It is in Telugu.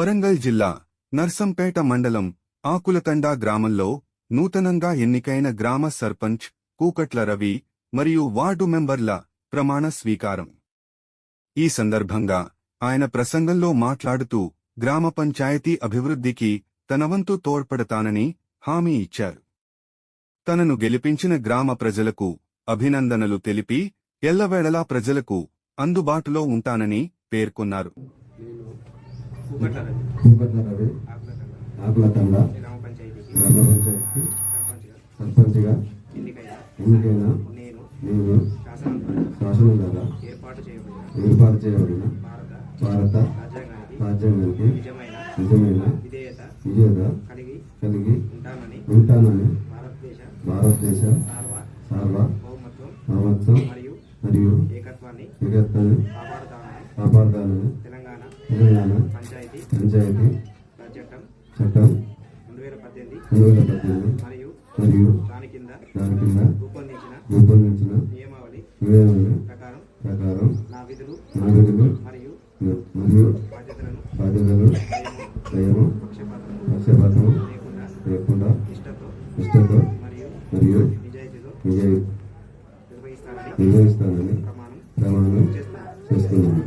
వరంగల్ జిల్లా నర్సంపేట మండలం ఆకులతండా గ్రామంలో నూతనంగా ఎన్నికైన గ్రామ సర్పంచ్ కూకట్ల రవి మరియు వార్డు మెంబర్ల ప్రమాణ స్వీకారం. ఈ సందర్భంగా ఆయన ప్రసంగంలో మాట్లాడుతూ గ్రామ పంచాయతీ అభివృద్ధికి తనవంతు తోడ్పడతానని హామీ ఇచ్చారు. తనను గెలిపించిన గ్రామ ప్రజలకు అభినందనలు తెలిపి ఎల్లవేళలా ప్రజలకు అందుబాటులో ఉంటానని పేర్కొన్నారు. సర్పంచ్గా ఎన్నికైన నేను శాసనం ద్వారా ఏర్పాటు చేయబడిన భారత రాజ్యాంగానికి నిజమైన విధేయత కలిగి ఉంటానని భారతదేశ సార్వభౌమత్వం మరియు ఏకత్వాన్ని కాపాడుతానని తెలంగాణ పంచాయతీ చట్టం 2018 మరియు దాని కింద రూపొందించిన నియమావళి ప్రకారం నా విధులు మరియు బాధ్యతలను పక్షపాతం లేకుండా నిష్ఠతో మరియు నిజాయితీతో నిర్వహిస్తానని ప్రమాణం చేస్తున్నాను.